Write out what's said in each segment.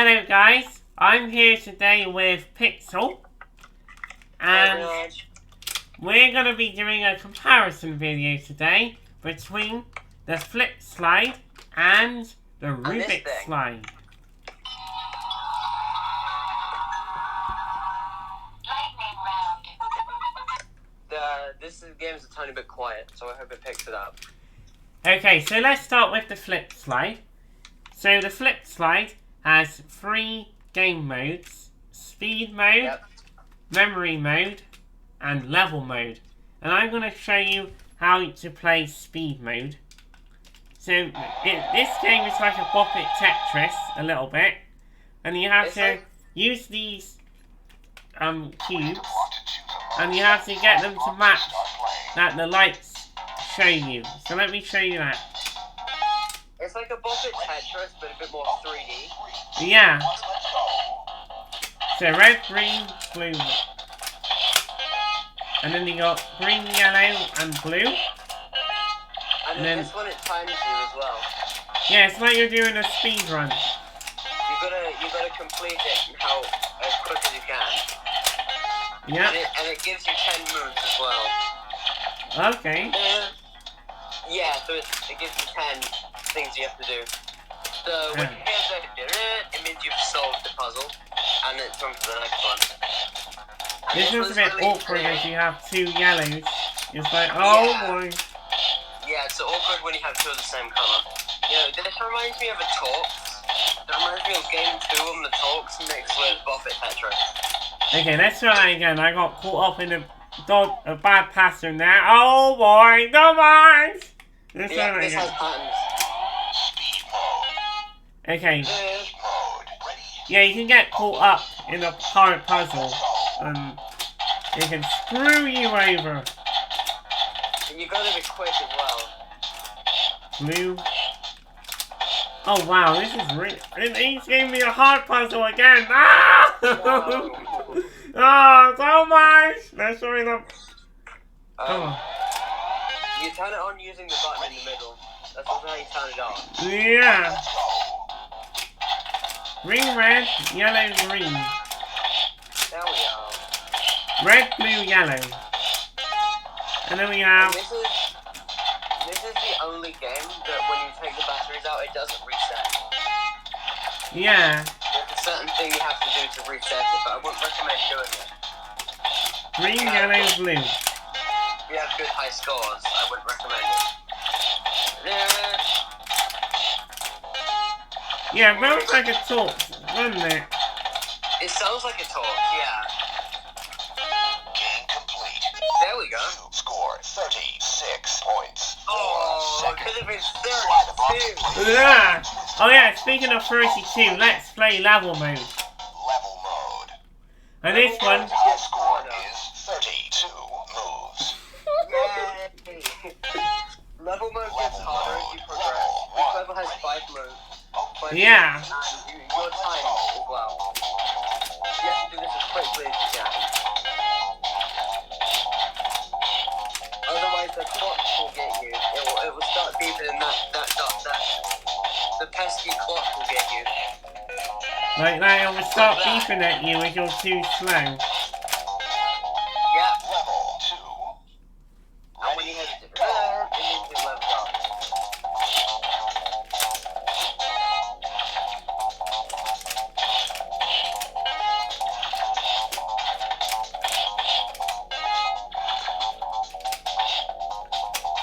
Hello guys, I'm here today with Pixel, and we're going to be doing a comparison video today between the Flipslide and the Rubix Slide. This game's a tiny bit quiet, so I hope it picks it up. Okay, so let's start with the Flipslide. So the Flipslide has 3 game modes: speed mode, memory mode, and level mode. And I'm going to show you how to play speed mode. So this game is like a Bop It Tetris a little bit, and you have to use these cubes, and you have to get them to match that the lights show you. So let me show you that. It's like a Bop It Tetris, but a bit more 3D. Yeah. So red, green, blue. And then you got green, yellow, and blue. And then this one, it times you as well. Yeah, it's like you're doing a speed run. You gotta complete it as quick as you can. Yeah. And it gives you 10 moves as well. Okay. Yeah, so it gives you 10 things you have to do. So when you hear it means you've solved the puzzle, and it's on to the next one. This is a bit awkward if you have 2 yellows. It's like, oh boy. Yeah, it's awkward when you have 2 of the same colour. You know, this reminds me of a Talks. That reminds me of Game 2 on the Talks mixed with Bop It Tetris. Okay, let's try that again. I got caught up in a bad pattern there. Oh boy, no mind! This has patterns. Okay. Yeah, you can get caught up in a hard puzzle, and it can screw you over. And you gotta be quick as well. Blue. Oh wow, this is really. He's giving me a hard puzzle again. Ah! Oh, so much! Let's show it up. Come on. You turn it on using the button in the middle. That's also how you turn it on. Yeah. Green, red, yellow, green. There we are. Red, blue, yellow. And then we have... This is the only game that when you take the batteries out, it doesn't reset. Yeah. There's a certain thing you have to do to reset it, but I wouldn't recommend doing it. Green, yellow, blue. If you have good high scores, I wouldn't recommend it. Yeah, it sounds like a talk, doesn't it? It sounds like a talk, yeah. Game complete. There we go. You scored 36 points. Oh, it could have been 32. Yeah. Oh yeah, speaking of 32, let's play level mode. Level mode. And this one... Your score is 32 moves. Yay! Level mode gets harder as you progress. Each level has 5 moves. Yeah. Your time as well. You have to do this as quickly as you can. Otherwise the clock will get you. It will start beeping and that the pesky clock will get you. Like that, it will start beeping at you if you're too slow. Yeah. Level 2. And when you hit it means you've leveled up.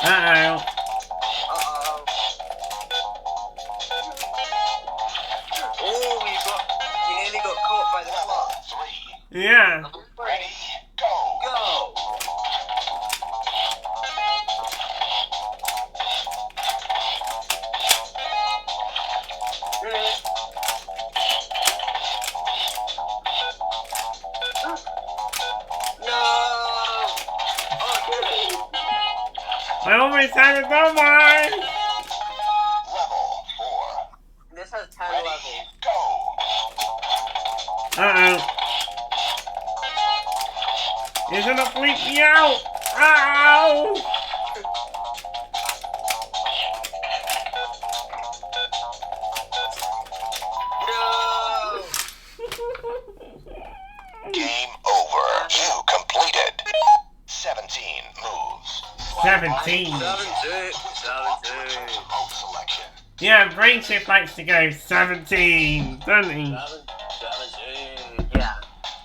Uh-oh. Oh, you nearly got caught by the clock. 3. Yeah. Ready, go. Go! No! Okay. I almost had it done, mine. Level 4. This has 10 Ready, levels. go. Uh-oh. It's gonna freak me out. Ow! 17. 17. Remote selection. Yeah, Brain Shift likes to go 17, doesn't he? 17. Yeah.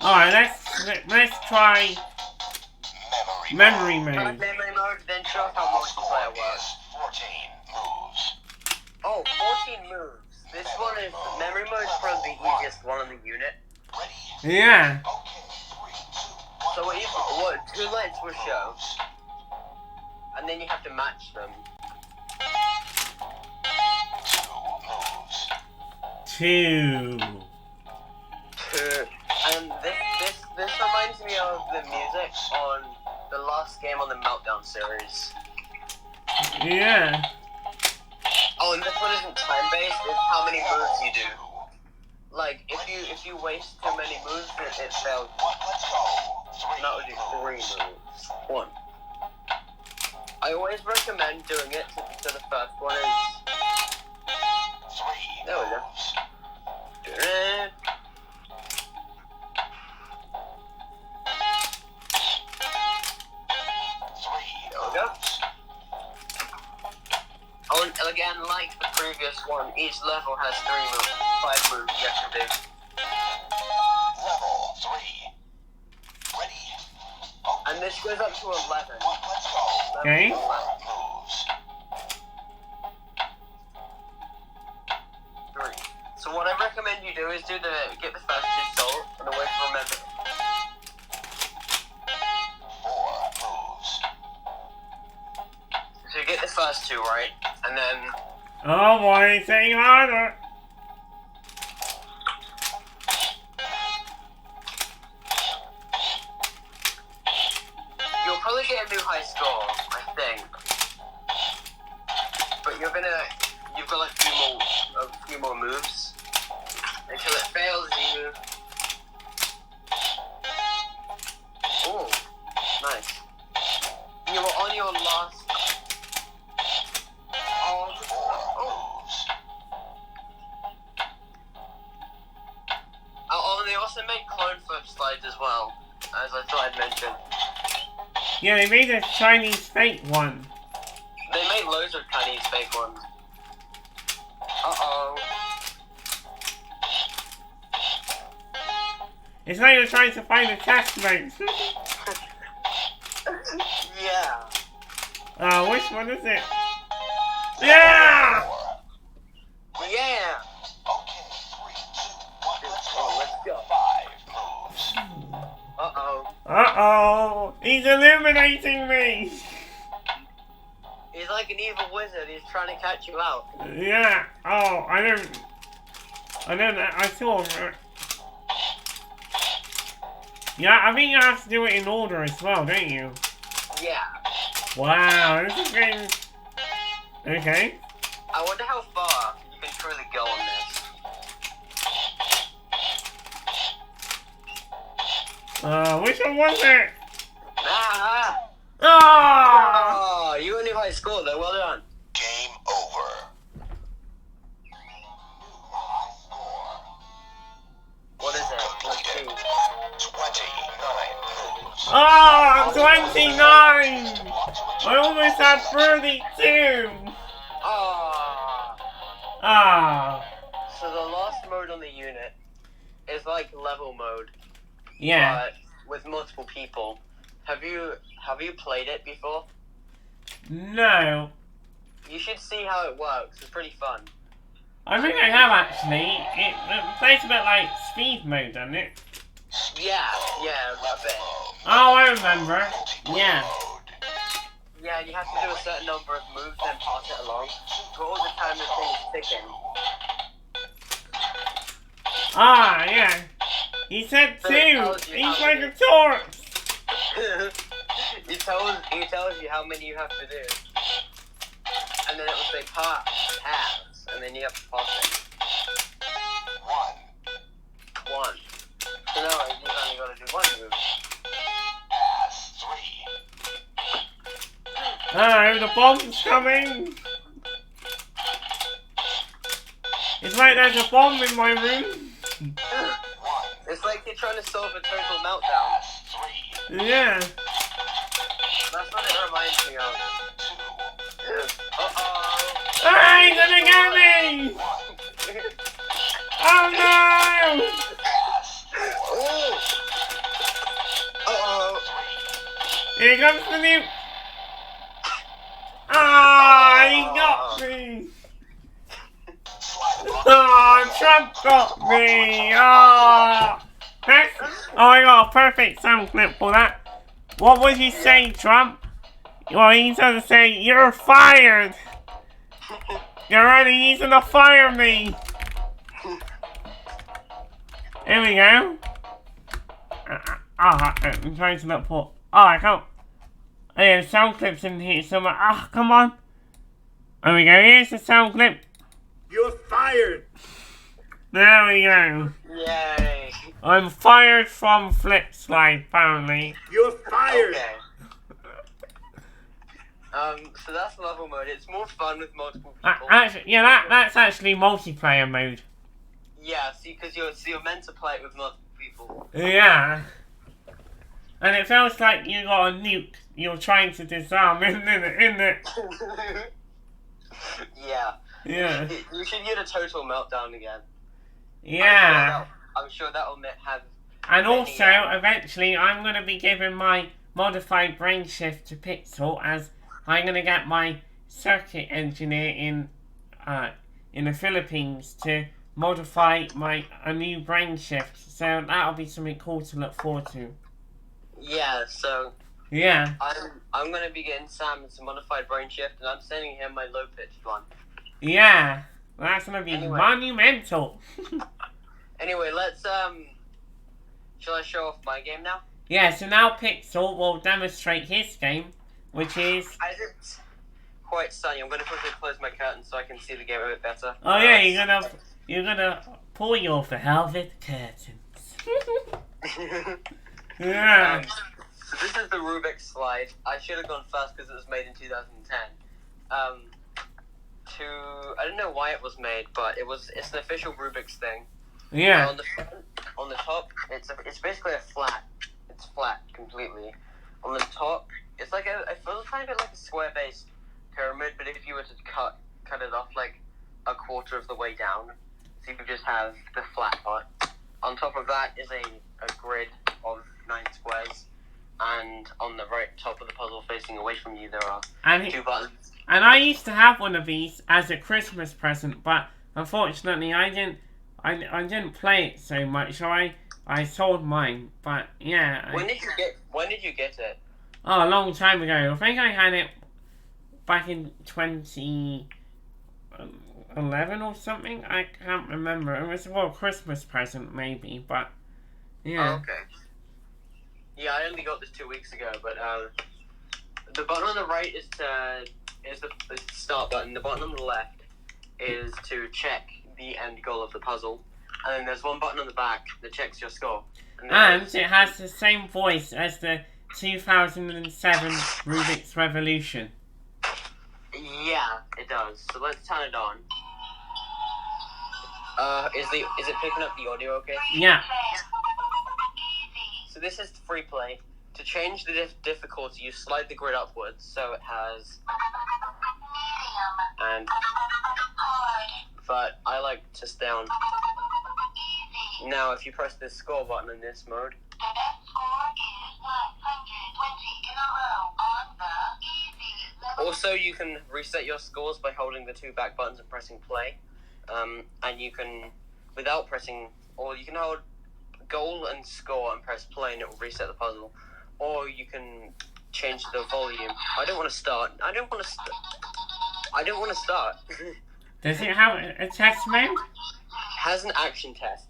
Alright, let's try memory Try mode. memory mode, then show us how multiplayer works. 14 moves. Oh, 14 moves. This one is memory mode is probably the easiest one on the unit. Ready? Yeah. Okay. 3, 2, 1. So what 2 lights will show, and then you have to match them. 2 moves. 2. 2. And this reminds me of the music on the last game on the Meltdown series. Yeah. Oh, and this one isn't time-based, it's how many moves you do. Like, if you waste too many moves, it fails. Let's go. And that would do 3 moves. 1. I always recommend doing it so the first one is... 3 There we go. moves. Oh, and again, like the previous one, each level has 3 moves, 5 moves you have to do. Level 3. Ready? Okay. And this goes up to 11. Let's go. Okay. Moves. 3. So what I recommend you do is get the first 2 sold and away from remember. 4 moves. So you get the first 2 right, and then Oh boy, it's getting harder. you'll probably get a new high score, I think. But you've got like a few more moves until it fails you. Oh, nice. You were on your last. Oh, and they also make clone Flisplides as well, as I thought I'd mention. Yeah, they made a Chinese fake one. They make loads of Chinese fake ones. Uh-oh. It's like you're trying to find a test mode. Yeah. Which one is it? Yeah! Yeah! Okay, 3, 2, 1. Let's go. Oh, let's go. 5 moves. Uh-oh. Uh-oh! He's eliminating me! He's like an evil wizard, he's trying to catch you out. Yeah. Oh, I saw him. Yeah, I think you have to do it in order as well, don't you? Yeah. Wow, this is getting... Okay. I wonder how far you can truly go on this. Which one was it? Ah! Oh! Oh, you got a new high score though, well done. Game over. New high score. What is it? Let's see. 29 moves. Oh, 29! I almost had 32! Ah. Ah. So the last mode on the unit is like level mode, Yeah. but with multiple people. Have you played it before? No. You should see how it works. It's pretty fun. I think I have actually. It plays a bit like speed mode, doesn't it? Yeah, a bit. Oh, I remember. Yeah. Yeah, you have to do a certain number of moves and pass it along. But all the time the thing is ticking. Ah, yeah. He said So 2. it tells you He's how like many- a Taurus. He tells you how many you have to do. And then it will say pass, and then you have to pass it. 1. 1. So now you've only got to do 1 move. Pass 3. Oh, the bomb's coming. It's like there's a bomb in my room. 1. It's like you're trying to solve a total meltdown. Pass 3. Yeah. That's what it reminds reminds me of. Ah, he's gonna get me! Oh no! Here comes the new. Ah, he got me! Oh, Trump got me! Oh, I got a perfect sound clip for that. What would you say, Trump? Well, he's gonna say, you're fired! You're already using to fire me! Here we go. I'm trying to look for. Oh, I can't. Oh, yeah, the sound clip's in here somewhere. Ah, come on. There we go. Here's the sound clip. You're fired! There we go. Yay! I'm fired from Flisplide, apparently. You're fired! Okay. So that's level mode. It's more fun with multiple people. Actually, yeah, that's actually multiplayer mode. Yeah, see, because you're meant to play it with multiple people. Yeah. And it feels like you got a nuke you're trying to disarm, isn't it? Yeah. Yeah. You should get a total meltdown again. Yeah. I'm sure that'll have. And also, eventually, I'm going to be giving my modified brain shift to Pixel, as I'm going to get my circuit engineer in the Philippines to modify a new brain shift. So that'll be something cool to look forward to. Yeah. So. Yeah. I'm going to be getting Sam some modified brain shift, and I'm sending him my low pitched one. Yeah. That's going to be monumental. Anyway, let's shall I show off my game now? Yeah, so now Pixel will demonstrate his game, which is... As it's quite sunny, I'm going to quickly close my curtain so I can see the game a bit better. Oh yeah, you're gonna pull your velvet curtains. Yeah. So this is the Rubix Slide. I should have gone first because it was made in 2010. I don't know why it was made, but it's an official Rubix thing. Yeah. On the front, on the top, it's basically a flat. It's flat completely. On the top, it's like it feels a tiny bit like a square-based pyramid, but if you were to cut it off like a quarter of the way down, so you could just have the flat part. On top of that is a grid of 9 squares, and on the right top of the puzzle, facing away from you, there are 2 buttons. And I used to have one of these as a Christmas present, but unfortunately, I didn't play it so much, so I sold mine. But yeah. When did you get it? Oh, a long time ago. I think I had it back in 2011 or something. I can't remember. It was a Christmas present, maybe. But yeah. Oh, okay. Yeah, I only got this 2 weeks ago. But the button on the right is the start button. The button on the left is to check the end goal of the puzzle, and then there's one button on the back that checks your score. And it has the same voice as the 2007 Rubik's Revolution. Yeah, it does. So let's turn it on. Is it picking up the audio okay? Yeah. So this is free play. To change the difficulty, you slide the grid upwards, so it has... But I like to stay on. Now, if you press the score button in this mode... The best score is 120 in a row on the easy. Also, you can reset your scores by holding the 2 back buttons and pressing play. And you can, without pressing... Or you can hold goal and score and press play and it will reset the puzzle. Or you can change the volume. I don't want to start. Does it have a test mode? Has an action test.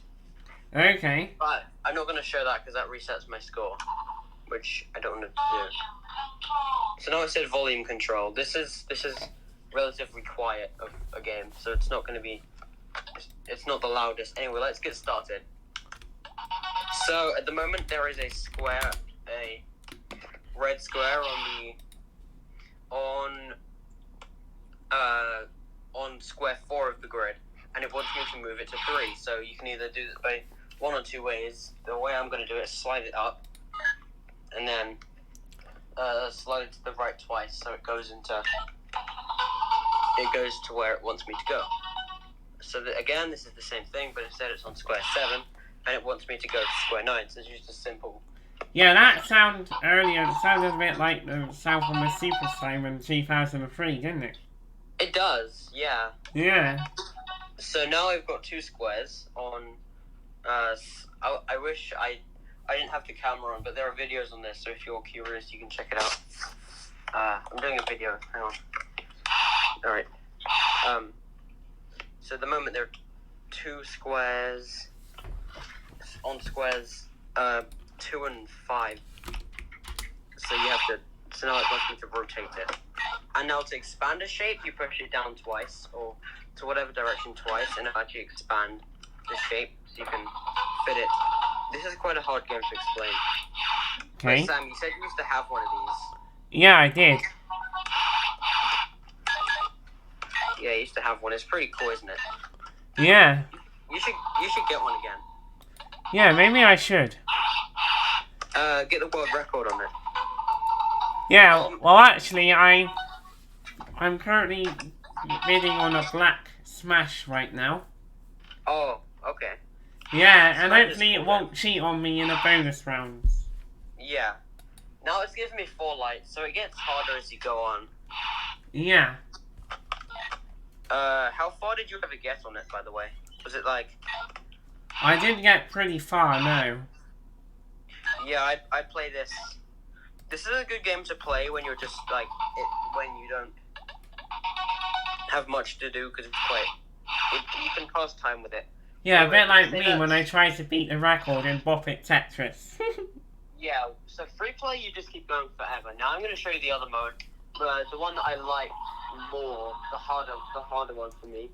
Okay. But I'm not going to show that because that resets my score, which I don't want to do. So now it said volume control. This is relatively quiet of a game, so it's not going to be. It's not the loudest. Anyway, let's get started. So at the moment there is a red square on square 4 of the grid, and it wants me to move it to 3. So you can either do it by 1 or 2 ways. The way I'm going to do it is slide it up, and then slide to the right twice, so it goes to where it wants me to go. So that, again, this is the same thing, but instead it's on square 7, and it wants me to go to square 9. So it's just a simple. Yeah, that sound earlier sounded a bit like the sound from the Super Simon 2003, didn't it? It does, yeah. Yeah. So now I've got 2 squares on. I wish I didn't have the camera on, but there are videos on this, so if you're curious, you can check it out. I'm doing a video. Hang on. All right. So at the moment there are 2 squares on squares 2 and 5. So you have to. So now it wants me to rotate it. And now to expand a shape, you push it down twice, or to whatever direction twice, and it'll actually expand the shape so you can fit it. This is quite a hard game to explain. Okay. Wait, Sam, you said you used to have one of these. Yeah, I did. Yeah, you used to have one. It's pretty cool, isn't it? Yeah. You should get one again. Yeah, maybe I should. Get the world record on it. Yeah, well actually I'm currently bidding on a black smash right now. Oh, okay. Yeah, and Smash hopefully is it cool, won't cheat on me in the bonus rounds. Yeah. Now it's giving me 4 lights, so it gets harder as you go on. Yeah. How far did you ever get on it, by the way? Was it like... I did get pretty far, no. Yeah, I play this. This is a good game to play when you're just like when you don't have much to do because you can pass time with it. Yeah, a Anyway, bit like say me that- when I try to beat the record in Bop It Tetris. Yeah, so free play you just keep going forever. Now I'm going to show you the other mode, the one that I like more, the harder one for me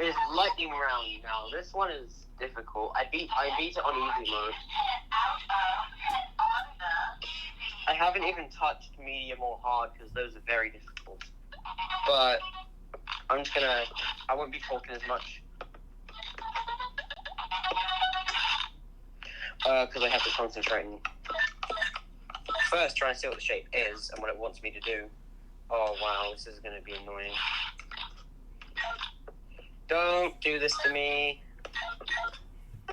is lightning round. Now this one is difficult. I beat it on easy mode. I haven't even touched medium or hard because those are very difficult. But I won't be talking as much. Because I have to concentrate and first try and see what the shape is and what it wants me to do. Oh wow, this is going to be annoying. Don't do this to me.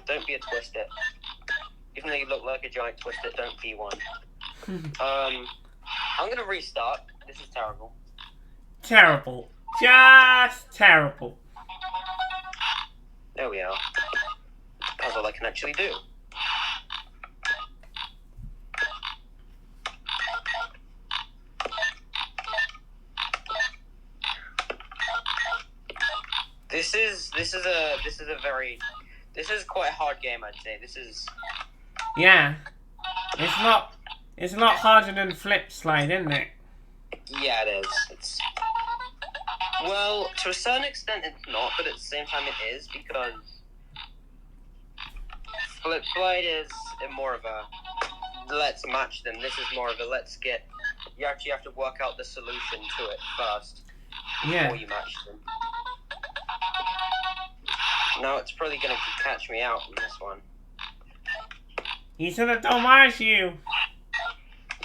Don't be a Twist-It. Even though you look like a giant Twist-It, don't be one. I'm going to restart. This is terrible. Terrible. Just terrible. There we are. That's all I can actually do. This is quite a hard game, I'd say. This is... Yeah. It's a lot harder than Flipslide, isn't it? Yeah, it is. Well, to a certain extent it's not, but at the same time it is, because Fliplide is more of a let's match them. This is more of a let's get... You actually have to work out the solution to it first before you match them. Now it's probably going to catch me out in this one. He's gonna damage you.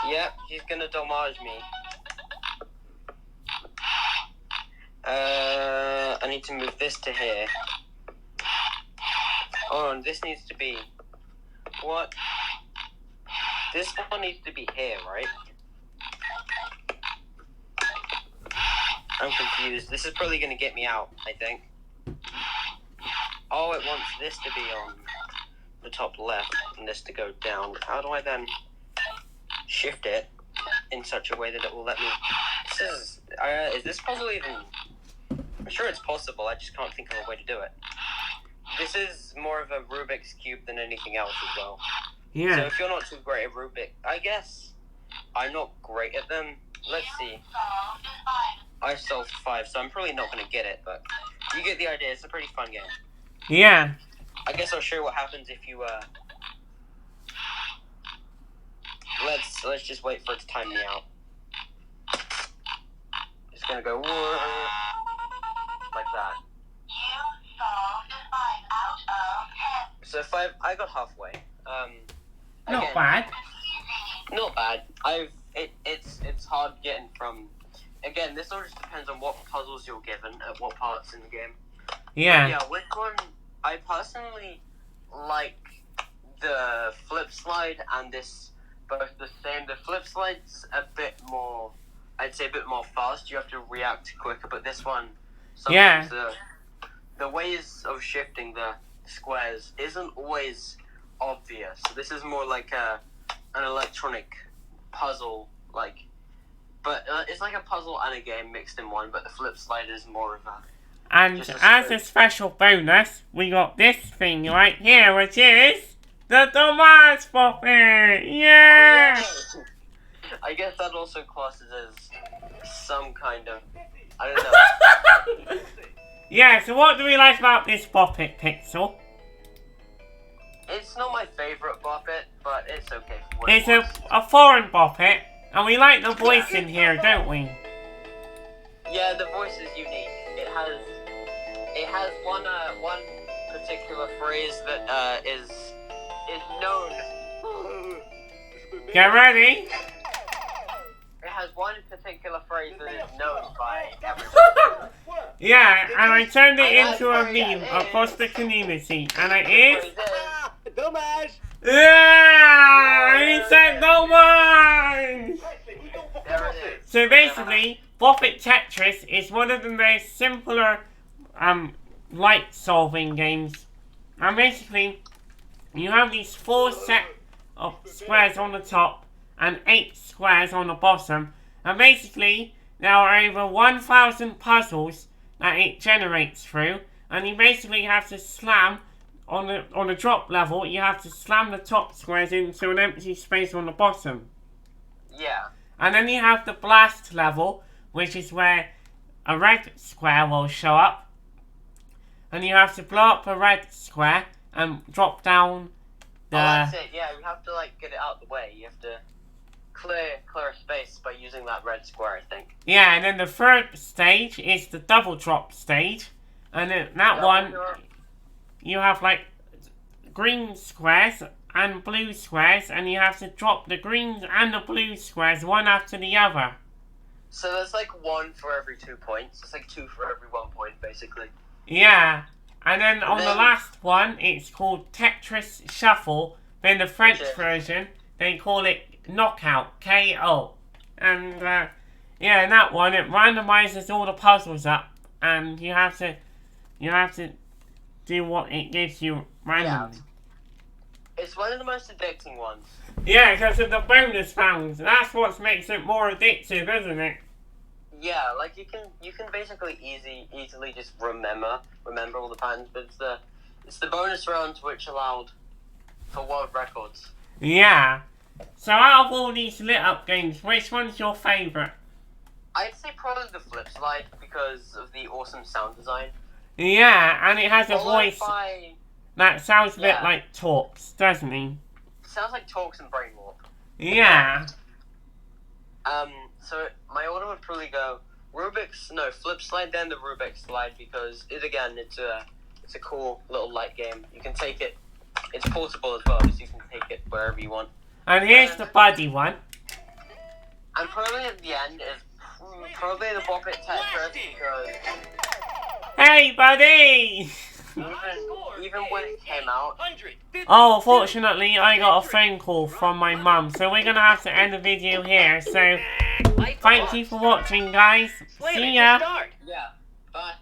Yep, he's going to damage me. I need to move this to here. Oh, and this needs to be... What? This one needs to be here, right? I'm confused. This is probably going to get me out, I think. Oh, it wants this to be on the top left and this to go down. How do I then shift it in such a way that it will let me... Is this puzzle even... I'm sure it's possible, I just can't think of a way to do it. This is more of a Rubik's Cube than anything else as well. Yeah. So if you're not too great at Rubik, I guess I'm not great at them. Let's see. I solved 5, so I'm probably not going to get it, but you get the idea. It's a pretty fun game. Yeah. I guess I'll show you what happens if you, Let's just wait for it to time me out. It's gonna go like that. So 5, I got halfway. Not Again, bad. Not bad. It's hard getting from. Again, this all just depends on what puzzles you're given at what parts in the game. Yeah. Yeah, which one? I personally like the Flipslide and this both the same. The Flipslide's a bit more, I'd say, a bit more fast. You have to react quicker, but this one, sometimes the ways of shifting the squares isn't always obvious. So this is more like an electronic puzzle, like, but it's like a puzzle and a game mixed in one. But the Flipslide is more of a. And as a special bonus, we got this thing right here, which is the Tomas puppet! Yeah! Oh, yeah! I guess that also classes as some kind of, I don't know. Yeah, so what do we like about this puppet, Pixel? It's not my favourite puppet, but it's okay for what It's it was. a foreign puppet, and we like the voice in here, don't we? Yeah, the voice is unique. It has one particular phrase that is known. Get ready? It has one particular phrase that is known by everyone. Yeah, and I turned it into a meme across the community, and it is... Dumbass! Yeah! He said no one! There it is. So basically, Buffet Tetris is one of the most simpler light solving games. And basically, you have these 4 set of squares on the top and 8 squares on the bottom. And basically, there are over 1,000 puzzles that it generates through. And you basically have to slam, on the drop level, you have to slam the top squares into an empty space on the bottom. Yeah. And then you have the blast level, which is where a red square will show up. And you have to blow up a red square and drop down the... Oh, that's it. Yeah, you have to get it out the way. You have to clear a space by using that red square, I think. Yeah, and then the third stage is the double drop stage. And then that one, you have green squares and blue squares, and you have to drop the greens and the blue squares one after the other. So there's 1 for every 2 points. It's 2 for every 1 point, basically. Yeah, and then on the last one, it's called Tetris Shuffle. Then the French version, they call it Knockout, KO. And yeah, in that one, it randomizes all the puzzles up, and you have to do what it gives you randomly. Yeah. It's one of the most addicting ones. Yeah, because of the bonus rounds. That's what makes it more addictive, isn't it? Yeah, you can basically easily just remember all the patterns, but it's the bonus rounds which allowed for world records. Yeah. So out of all these lit up games, which one's your favourite? I'd say probably the Flipslide because of the awesome sound design. Yeah, and it has a voice by, that sounds a bit like Talks, doesn't he? Sounds like Talks and Brain Warp. Yeah. So my order would probably go Flipslide, then the Rubix Slide, because it's a cool little light game. You can take it. It's portable as well, so you can take it wherever you want. And here's the buddy one. And probably at the end is probably the Buffet Tetris because Hey, buddy! even when it came out. Oh, fortunately, I got a phone call from my mum, so we're gonna have to end the video here. So, thank you for watching, guys. See ya. Yeah. Bye.